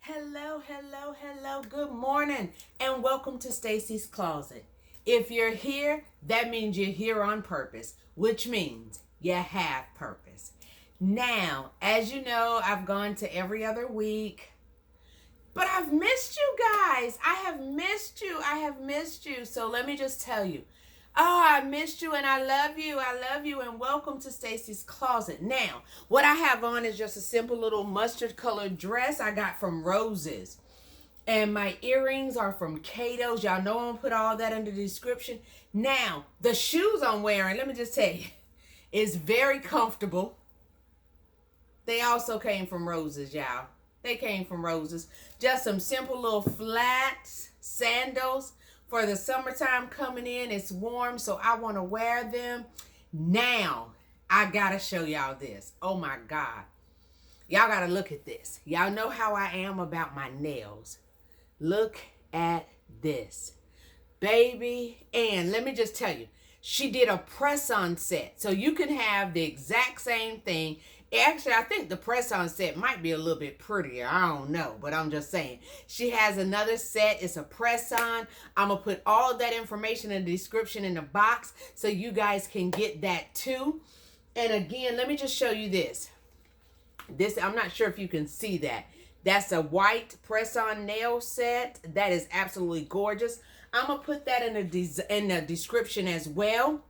Hello, hello, hello. Good morning and welcome to Stacy's Closet. If you're here, that means you're here on purpose, which means you have purpose. Now, as you know, I've gone to every other week, but I've missed you guys. I have missed you. I have missed you. So let me just tell you. Oh, I missed you and I love you. I love you and welcome to Stacy's Closet. Now, what I have on is just a simple little mustard colored dress I got from Roses. And my earrings are from Cato's. Y'all know I'm going to put all that in the description. Now, the shoes I'm wearing, let me just tell you, is very comfortable. They also came from Roses, y'all. They came from Roses. Just some simple little flats, sandals. For the summertime coming in, it's warm, so I want to wear them. Now, I got to show y'all this. Oh, my God. Y'all got to look at this. Y'all know how I am about my nails. Look at this. Baby. And let me just tell you, she did a press-on set. So you can have the exact same thing. Actually, I think the press-on set might be a little bit prettier. I don't know, but I'm just saying. She has another set. It's a press-on. I'm going to put all of that information in the description in the box so you guys can get that too. And again, let me just show you this. I'm not sure if you can see that. That's a white press-on nail set. That is absolutely gorgeous. I'm going to put that in the description as well.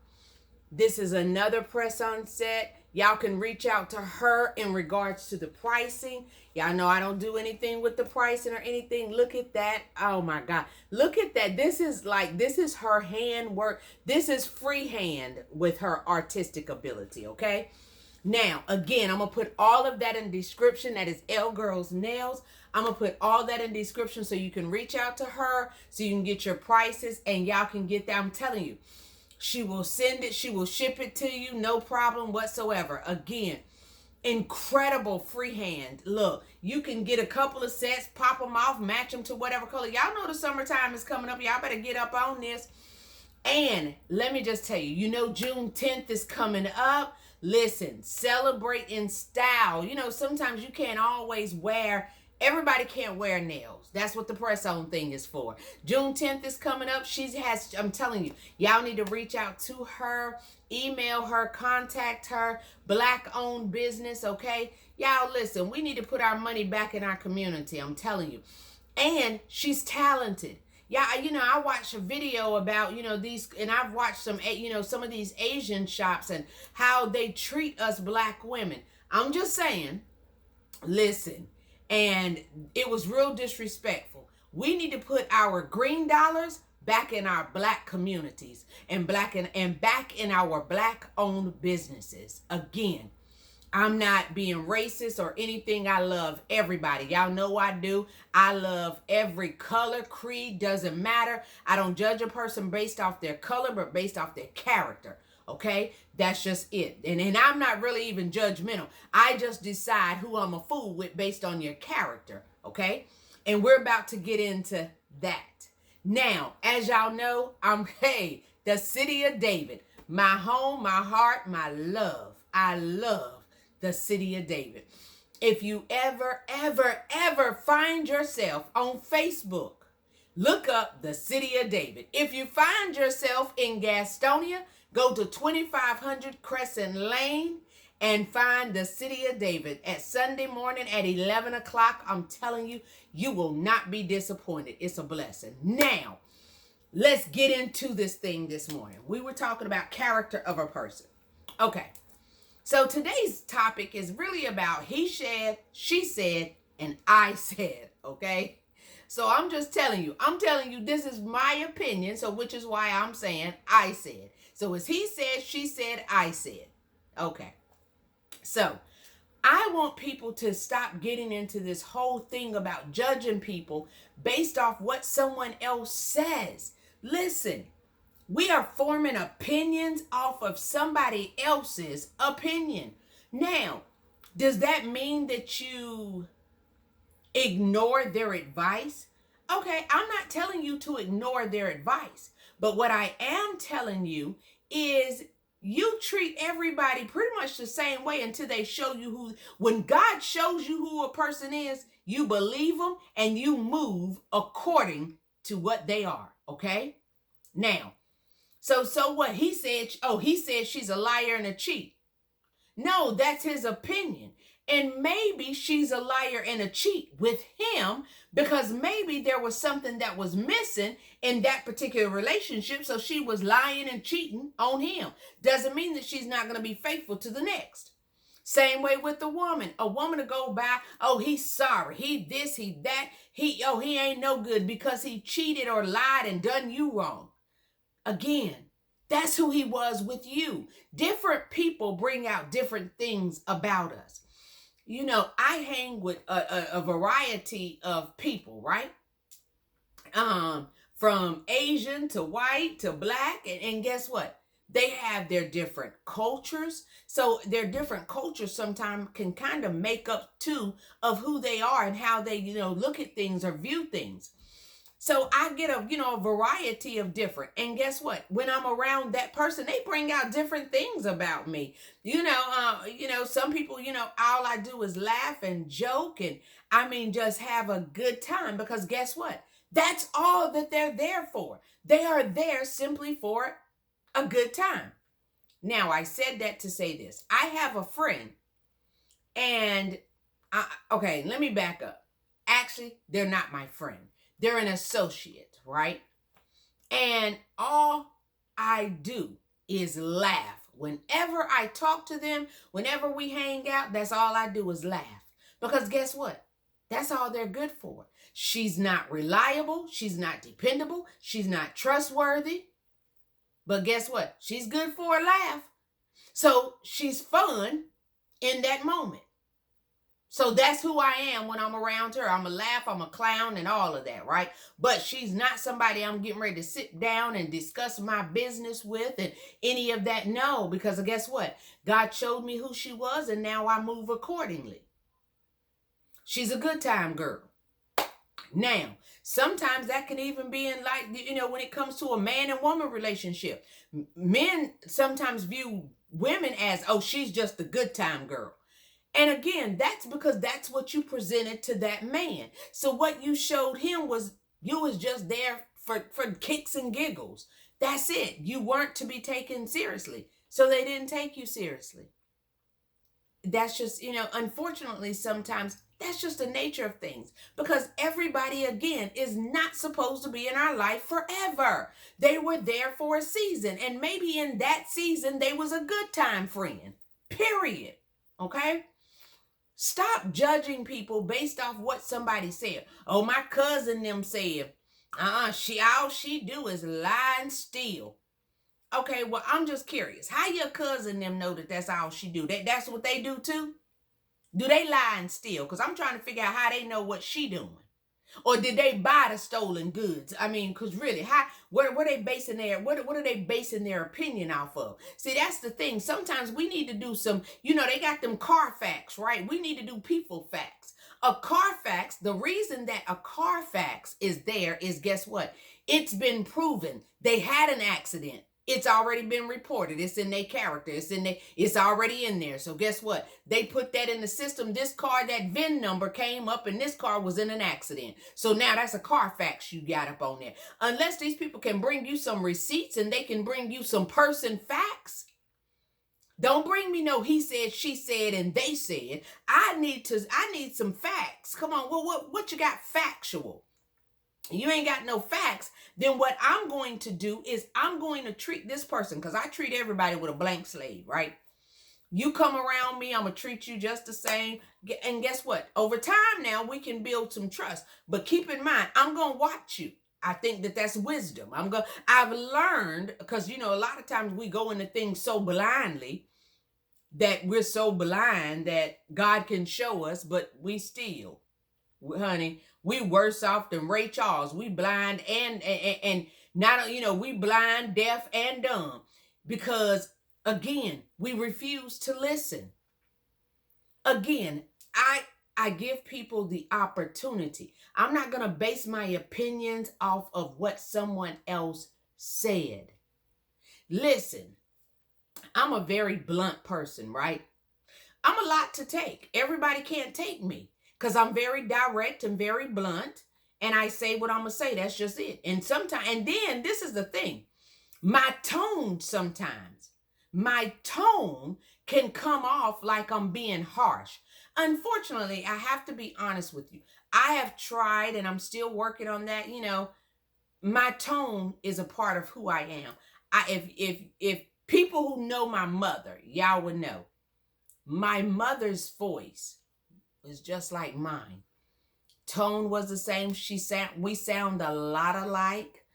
This is another press-on set. Y'all can reach out to her in regards to the pricing. Y'all know I don't do anything with the pricing or anything. Look at that. Oh my God. Look at that. This is her handwork. This is freehand with her artistic ability, okay? Now, again, I'm going to put all of that in the description. That is lgirlznails. I'm going to put all that in the description so you can reach out to her, so you can get your prices, and y'all can get that. I'm telling you. She will send it. She will ship it to you. No problem whatsoever. Again, incredible freehand. Look, you can get a couple of sets, pop them off, match them to whatever color. Y'all know the summertime is coming up. Y'all better get up on this. And let me just tell you, you know June 10th is coming up. Listen, celebrate in style. You know, sometimes you can't always wear... Everybody can't wear nails. That's what the press-on thing is for. June 10th is coming up. I'm telling you, y'all need to reach out to her, email her, contact her. Black-owned business, okay? Y'all, listen, we need to put our money back in our community. I'm telling you. And she's talented. Yeah, you know, I watched a video about, these, and I've watched some of these Asian shops and how they treat us black women. I'm just saying, listen. And it was real disrespectful. We need to put our green dollars back in our black communities and back in our black owned businesses. Again, I'm not being racist or anything. I love everybody. Y'all know I do. I love every color, creed, doesn't matter. I don't judge a person based off their color, but based off their character. Okay, that's just it. And I'm not really even judgmental. I just decide who I'm a fool with based on your character. Okay, and we're about to get into that. Now, as y'all know, the city of David, my home, my heart, my love. I love the city of David. If you ever find yourself on Facebook, look up the city of David. If you find yourself in Gastonia, go to 2500 Crescent Lane and find the city of David at Sunday morning at 11 o'clock. I'm telling you, you will not be disappointed. It's a blessing. Now, let's get into this thing this morning. We were talking about character of a person. Okay, so today's topic is really about he said, she said, and I said, okay? So I'm just telling you, this is my opinion, so which is why I'm saying I said. So it's he said, she said, I said. Okay. So I want people to stop getting into this whole thing about judging people based off what someone else says. Listen, we are forming opinions off of somebody else's opinion. Now, does that mean that you ignore their advice? Okay, I'm not telling you to ignore their advice. But what I am telling you is you treat everybody pretty much the same way until they show you when God shows you who a person is, You believe them and you move according to what they are, okay? Now, so what he said, he said she's a liar and a cheat. No, that's his opinion. And maybe she's a liar and a cheat with him because maybe there was something that was missing in that particular relationship. So she was lying and cheating on him. Doesn't mean that she's not going to be faithful to the next. Same way with the woman. A woman to go by, oh, he's sorry. He this, he that. He ain't no good because he cheated or lied and done you wrong. Again, that's who he was with you. Different people bring out different things about us. You know, I hang with a variety of people, right? From Asian to white to black. And guess what? They have their different cultures. So their different cultures sometimes can kind of make up too of who they are and how they, look at things or view things. So I get a variety of different. And guess what? When I'm around that person, they bring out different things about me. Some people, all I do is laugh and joke and just have a good time because guess what? That's all that they're there for. They are there simply for a good time. Now, I said that to say this. I have a friend and okay, let me back up. Actually, they're not my friend. They're an associate, right? And all I do is laugh. Whenever I talk to them, whenever we hang out, that's all I do is laugh. Because guess what? That's all they're good for. She's not reliable. She's not dependable. She's not trustworthy. But guess what? She's good for a laugh. So she's fun in that moment. So that's who I am when I'm around her. I'm a laugh, I'm a clown, and all of that, right? But she's not somebody I'm getting ready to sit down and discuss my business with and any of that. No, because guess what? God showed me who she was, and now I move accordingly. She's a good time girl. Now, sometimes that can even be in when it comes to a man and woman relationship. Men sometimes view women as, oh, she's just a good time girl. And again, that's because that's what you presented to that man. So what you showed him was you was just there for kicks and giggles. That's it. You weren't to be taken seriously. So they didn't take you seriously. That's just, unfortunately, sometimes that's just the nature of things. Because everybody, again, is not supposed to be in our life forever. They were there for a season. And maybe in that season, they was a good time friend. Period. Okay? Stop judging people based off what somebody said. Oh, my cousin them said, all she do is lie and steal. Okay, well, I'm just curious. How your cousin them know that that's all she do? That's what they do too? Do they lie and steal? Because I'm trying to figure out how they know what she doing. Or did they buy the stolen goods? Because really, what are they basing what are they basing their opinion off of? See, that's the thing. Sometimes we need to do some, they got them Carfax, right? We need to do people facts. A Carfax, the reason that a Carfax is there is, guess what? It's been proven. They had an accident. It's already been reported. It's in their character. It's already in there. So guess what? They put that in the system. This car, that VIN number came up and this car was in an accident. So now that's a Carfax you got up on there. Unless these people can bring you some receipts and they can bring you some person facts. Don't bring me no he said, she said, and they said. I need some facts. Come on. Well, what you got factual? You ain't got no facts, then what I'm going to do is I'm going to treat this person, because I treat everybody with a blank slate, right? You come around me, I'm going to treat you just the same. And guess what? Over time now, we can build some trust. But keep in mind, I'm going to watch you. I think that's wisdom. I've learned, because, a lot of times we go into things so blindly that we're so blind that God can show us, but we still, honey, we worse off than Ray Charles. We blind and not, we blind, deaf, and dumb. Because, again, we refuse to listen. Again, I give people the opportunity. I'm not going to base my opinions off of what someone else said. Listen, I'm a very blunt person, right? I'm a lot to take. Everybody can't take me. because I'm very direct and very blunt, and I say what I'm gonna say. That's just it. And sometimes, and then this is the thing, my tone sometimes, my tone can come off like I'm being harsh. Unfortunately, I have to be honest with you. I have tried, and I'm still working on that. My tone is a part of who I am. If people who know my mother, y'all would know, my mother's voice was just like mine. Tone was the same. We sound a lot alike.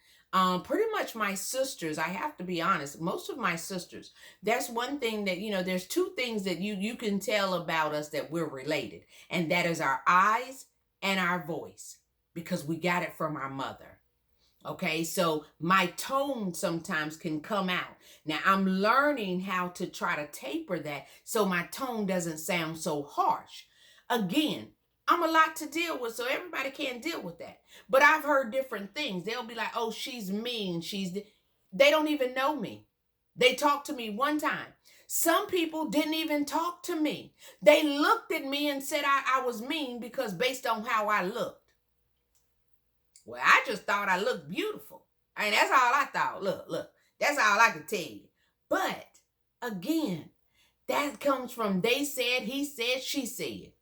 Pretty much my sisters, I have to be honest, most of my sisters, that's one thing that, there's two things that you can tell about us that we're related, and that is our eyes and our voice, because we got it from our mother. Okay, so my tone sometimes can come out. Now I'm learning how to try to taper that so my tone doesn't sound so harsh. Again, I'm a lot to deal with, so everybody can't deal with that. But I've heard different things. They'll be like, oh, she's mean. They don't even know me. They talked to me one time. Some people didn't even talk to me. They looked at me and said I was mean because based on how I looked. Well, I just thought I looked beautiful. I mean, that's all I thought. Look, that's all I could tell you. But again, that comes from they said, he said, she said.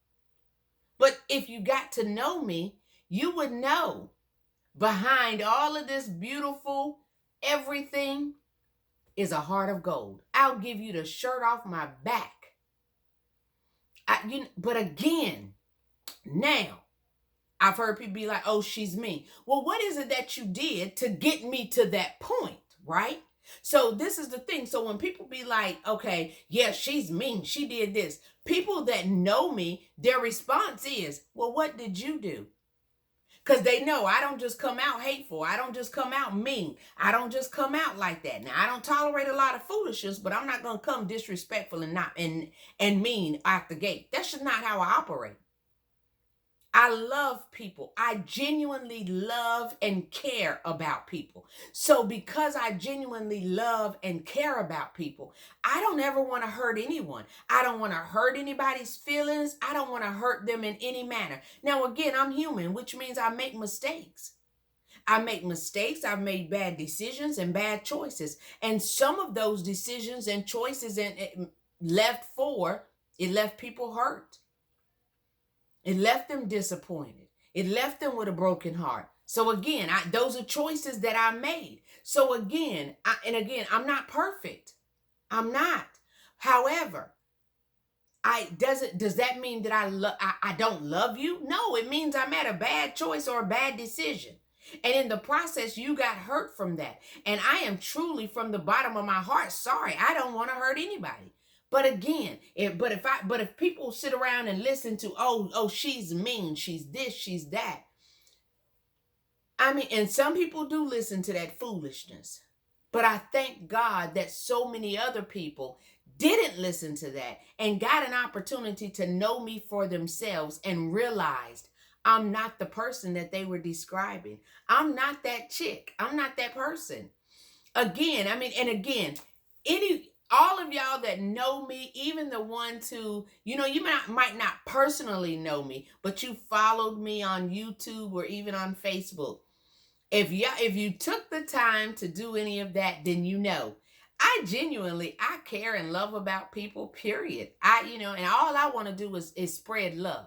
But if you got to know me, you would know behind all of this beautiful everything is a heart of gold. I'll give you the shirt off my back. But again, now, I've heard people be like, oh, she's mean. Well, what is it that you did to get me to that point, right? So this is the thing. So when people be like, okay, yeah, she's mean, she did this. People that know me, their response is, well, what did you do? Because they know I don't just come out hateful. I don't just come out mean. I don't just come out like that. Now, I don't tolerate a lot of foolishness, but I'm not going to come disrespectful and mean out the gate. That's just not how I operate. I love people. I genuinely love and care about people. So because I genuinely love and care about people, I don't ever want to hurt anyone. I don't want to hurt anybody's feelings. I don't want to hurt them in any manner. Now, again, I'm human, which means I make mistakes. I've made bad decisions and bad choices. And some of those decisions and choices it left people hurt. It left them disappointed. It left them with a broken heart. So again, those are choices that I made. So again, I'm not perfect. I'm not. However, does that mean that I don't love you? No, it means I made a bad choice or a bad decision. And in the process, you got hurt from that. And I am truly from the bottom of my heart sorry. I don't want to hurt anybody. But again, if people sit around and listen to, oh, she's mean, she's this, she's that. I mean, and some people do listen to that foolishness. But I thank God that so many other people didn't listen to that and got an opportunity to know me for themselves and realized I'm not the person that they were describing. I'm not that chick. I'm not that person. Again, all of y'all that know me, even the ones who, you might not personally know me, but you followed me on YouTube or even on Facebook. If you took the time to do any of that, then I care and love about people, period. And all I want to do is spread love.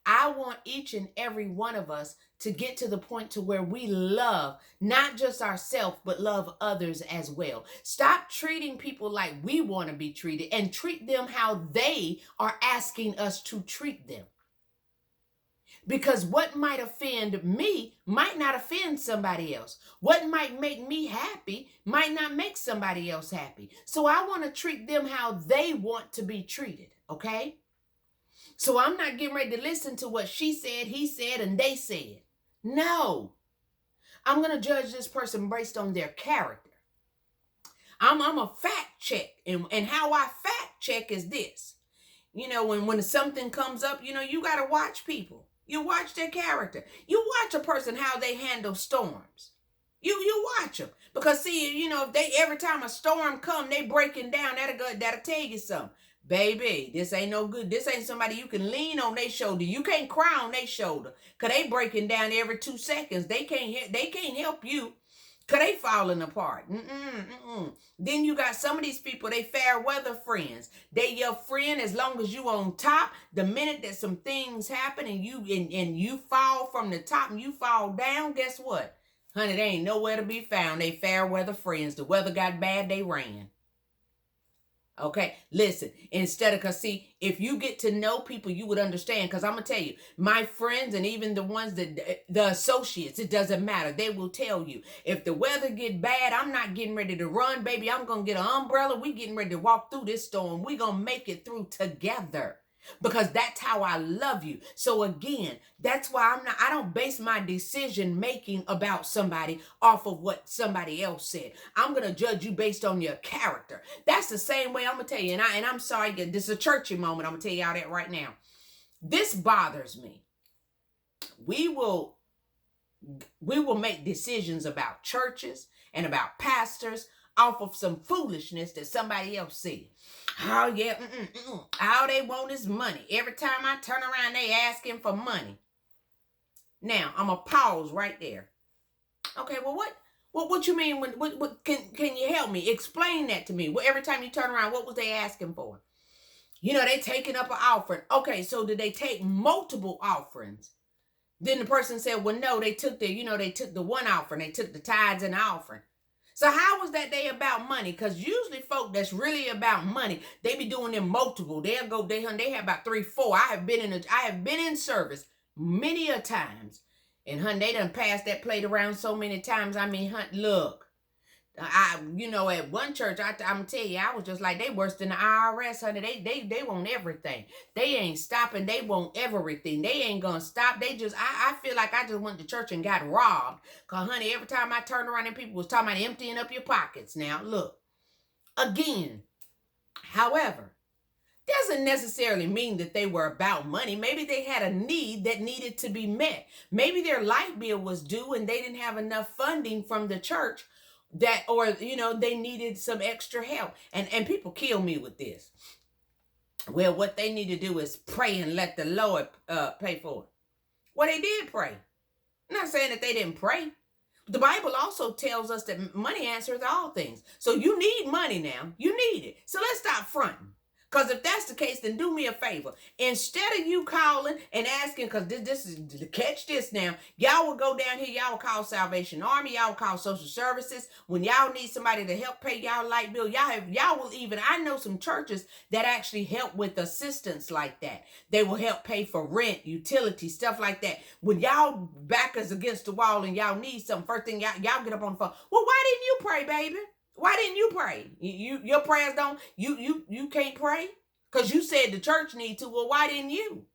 I want each and every one of us to get to the point to where we love not just ourselves, but love others as well. Stop treating people like we want to be treated and treat them how they are asking us to treat them. Because what might offend me might not offend somebody else. What might make me happy might not make somebody else happy. So I want to treat them how they want to be treated, okay? So I'm not getting ready to listen to what she said, he said, and they said. No. I'm going to judge this person based on their character. I'm a fact check. And how I fact check is this. When something comes up, you got to watch people. You watch their character. You watch a person, how they handle storms. You watch them. Because see, if every time a storm come, they breaking down, that'll tell you something. Baby, this ain't no good. This ain't somebody you can lean on their shoulder. You can't cry on their shoulder. Cause they breaking down every 2 seconds. They can't help you. Cause they falling apart. Then you got some of these people, they fair weather friends. They your friend as long as you on top. The minute that some things happen and you fall from the top and you fall down, guess what? Honey, they ain't nowhere to be found. They fair weather friends. The weather got bad, they ran. Okay, listen, cause see, if you get to know people, you would understand. Cause I'm gonna tell you, my friends and even the ones the associates, it doesn't matter. They will tell you, if the weather get bad, I'm not getting ready to run, baby. I'm gonna get an umbrella. We getting ready to walk through this storm. We gonna make it through together. Because that's how I love you. So again, that's why I don't base my decision making about somebody off of what somebody else said. I'm going to judge you based on your character. That's the same way I'm going to tell you. And I'm sorry, this is a churchy moment. I'm going to tell y'all that right now. This bothers me. We will make decisions about churches and about pastors off of some foolishness that somebody else said. Oh, yeah. All they want is money. Every time I turn around, they asking for money. Now, I'm going to pause right there. Okay, well, what you mean? What can you help me? Explain that to me. Well, every time you turn around, what was they asking for? They taking up an offering. Okay, so did they take multiple offerings? Then the person said, well, no, they took the one offering. They took the tithes and the offering. So how was that they about money? Because usually folk that's really about money, they be doing them multiple. They have about 3, 4. I have been in service many a times. And they done passed that plate around so many times. I mean, look. At one church, I'm gonna tell you, I was just like, they worse than the IRS, honey. They want everything. They ain't stopping. They want everything. They ain't gonna stop. I feel like I just went to church and got robbed. Cause honey, every time I turned around and people was talking about emptying up your pockets. Now look, again, however, doesn't necessarily mean that they were about money. Maybe they had a need that needed to be met. Maybe their light bill was due and they didn't have enough funding from the church they needed some extra help. And people kill me with this. Well, what they need to do is pray and let the Lord pay for it. Well, they did pray. I'm not saying that they didn't pray. The Bible also tells us that money answers all things. So you need money now. You need it. So let's stop fronting. Because if that's the case, then do me a favor. Instead of you calling and asking, because this is, catch this now, y'all will go down here, y'all will call Salvation Army, y'all will call social services. When y'all need somebody to help pay y'all light bill, y'all will even, I know some churches that actually help with assistance like that. They will help pay for rent, utilities, stuff like that. When y'all back us against the wall and y'all need something, first thing y'all get up on the phone. Well, why didn't you pray, baby? Why didn't you pray? Your prayers don't, you can't pray? Because you said the church need to. Well, why didn't you?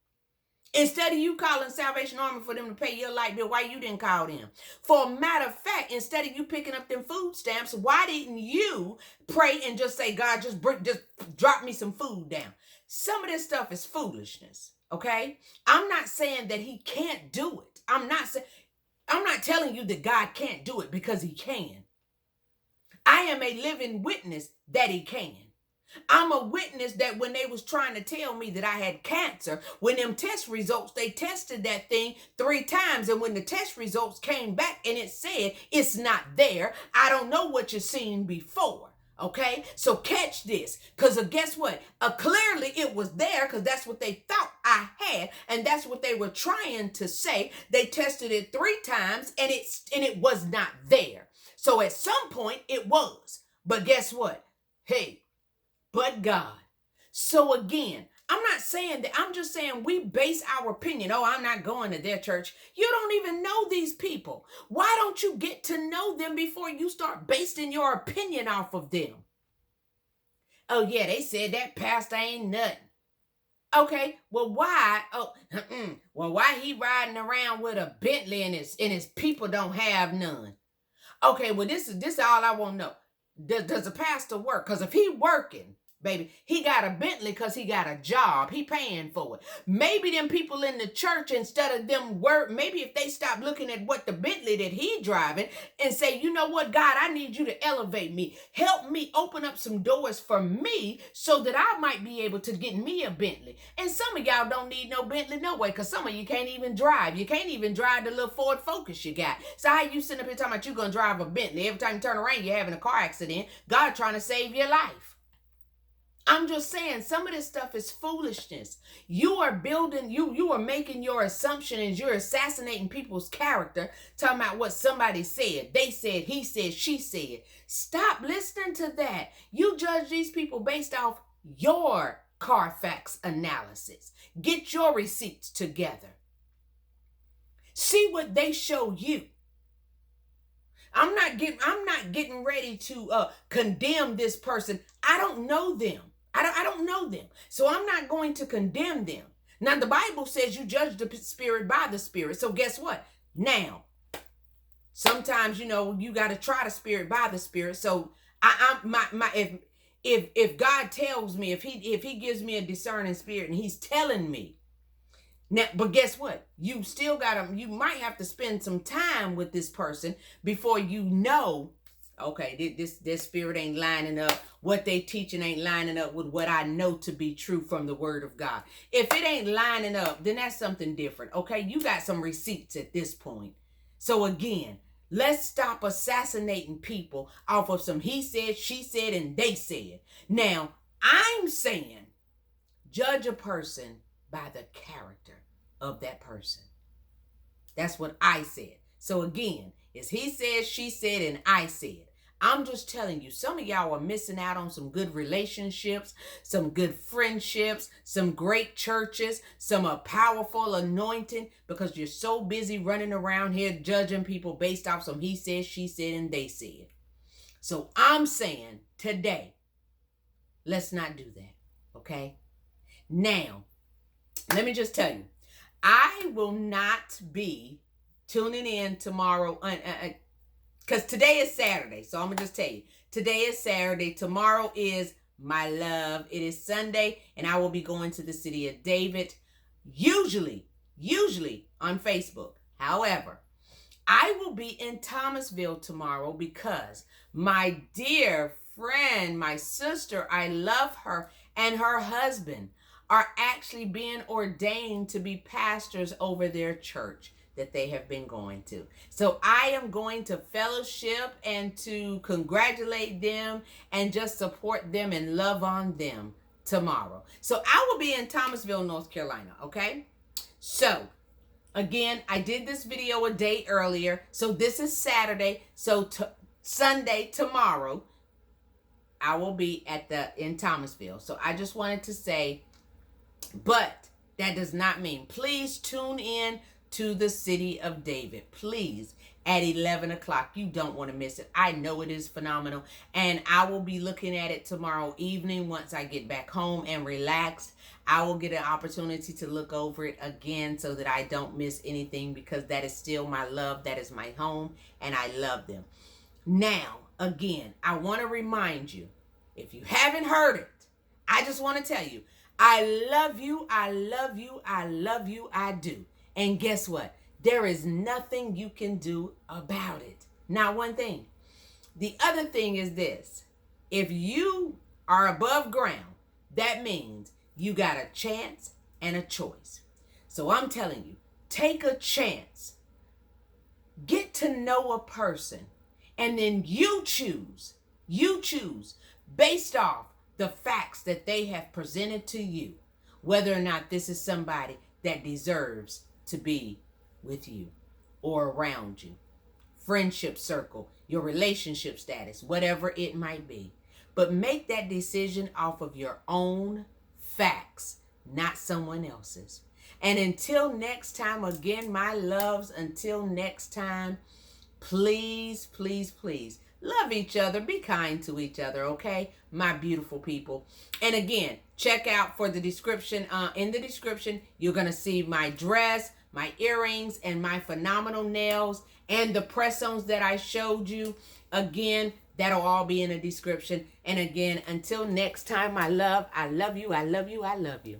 Instead of you calling Salvation Army for them to pay your light bill, why you didn't call them? For a matter of fact, instead of you picking up them food stamps, why didn't you pray and just say, God, just drop me some food down? Some of this stuff is foolishness, okay? I'm not saying that he can't do it. I'm not telling you that God can't do it, because he can. I am a living witness that he can. I'm a witness that when they was trying to tell me that I had cancer, when them test results, they tested that thing 3 times. And when the test results came back and it said it's not there, I don't know what you've seen before. Okay, so catch this, because guess what? Clearly it was there, because that's what they thought I had, and that's what they were trying to say. They tested it 3 times, and it was not there. So at some point it was, but guess what? Hey, but God. So again, I'm not saying that, I'm just saying we base our opinion. Oh, I'm not going to their church. You don't even know these people. Why don't you get to know them before you start basing your opinion off of them? Oh yeah, they said that pastor ain't nothing. Okay, well why? Well, why he riding around with a Bentley and his people don't have none? Okay, well this is all I want to know. Does the pastor work? Because if he working, baby. He got a Bentley because he got a job. He paying for it. Maybe them people in the church, instead of them maybe if they stop looking at what the Bentley that he driving and say, you know what, God, I need you to elevate me. Help me open up some doors for me so that I might be able to get me a Bentley. And some of y'all don't need no Bentley no way, because some of you can't even drive. You can't even drive the little Ford Focus you got. So how you sitting up here talking about you going to drive a Bentley? Every time you turn around, you're having a car accident. God trying to save your life. I'm just saying, some of this stuff is foolishness. You are building, you are making your assumptions, you're assassinating people's character, talking about what somebody said. They said, he said, she said. Stop listening to that. You judge these people based off your Carfax analysis. Get your receipts together. See what they show you. I'm not getting ready to condemn this person. I don't know them. I don't know them. So I'm not going to condemn them. Now, the Bible says you judge the spirit by the spirit. So guess what? Now, sometimes, you got to try the spirit by the spirit. So if God tells me, if he gives me a discerning spirit and he's telling me, now, but guess what? You still you might have to spend some time with this person before you know, okay, this spirit ain't lining up. What they teaching ain't lining up with what I know to be true from the word of God. If it ain't lining up, then that's something different, okay? You got some receipts at this point. So again, let's stop assassinating people off of some he said, she said, and they said. Now, I'm saying judge a person by the character of that person. That's what I said. So again, it's he said, she said, and I said. I'm just telling you, some of y'all are missing out on some good relationships, some good friendships, some great churches, some powerful anointing, because you're so busy running around here judging people based off some he said, she said, and they said. So I'm saying today, let's not do that, okay? Now, let me just tell you, I will not be tuning in tomorrow, because today is Saturday. So I'm going to just tell you, today is Saturday. Tomorrow is my love. It is Sunday, and I will be going to the city of David, usually on Facebook. However, I will be in Thomasville tomorrow because my dear friend, my sister, I love her, and her husband are actually being ordained to be pastors over their church that they have been going to. So I am going to fellowship and to congratulate them and just support them and love on them tomorrow. So I will be in Thomasville, North Carolina, okay? So again, I did this video a day earlier. So this is Saturday. So Sunday, tomorrow, I will be in Thomasville. So I just wanted to say, but that does not mean, please tune in to the city of David, please, at 11 o'clock. You don't want to miss it. I know it is phenomenal, and I will be looking at it tomorrow evening once I get back home and relaxed. I will get an opportunity to look over it again so that I don't miss anything, because that is still my love. That is my home, and I love them. Now, again, I want to remind you, if you haven't heard it, I just want to tell you, I love you, I love you, I love you, I do. And guess what? There is nothing you can do about it. Not one thing. The other thing is this. If you are above ground, that means you got a chance and a choice. So I'm telling you, take a chance. Get to know a person. And then you choose based off the facts that they have presented to you, whether or not this is somebody that deserves to be with you or around you. Friendship circle, your relationship status, whatever it might be. But make that decision off of your own facts, not someone else's. And until next time, again, my loves, until next time, please, please, please, love each other. Be kind to each other, okay? My beautiful people. And again, check out for the description. In the description, you're going to see my dress, my earrings, and my phenomenal nails, and the press-ons that I showed you. Again, That'll all be in the description. And again, until next time, my love, I love you, I love you, I love you.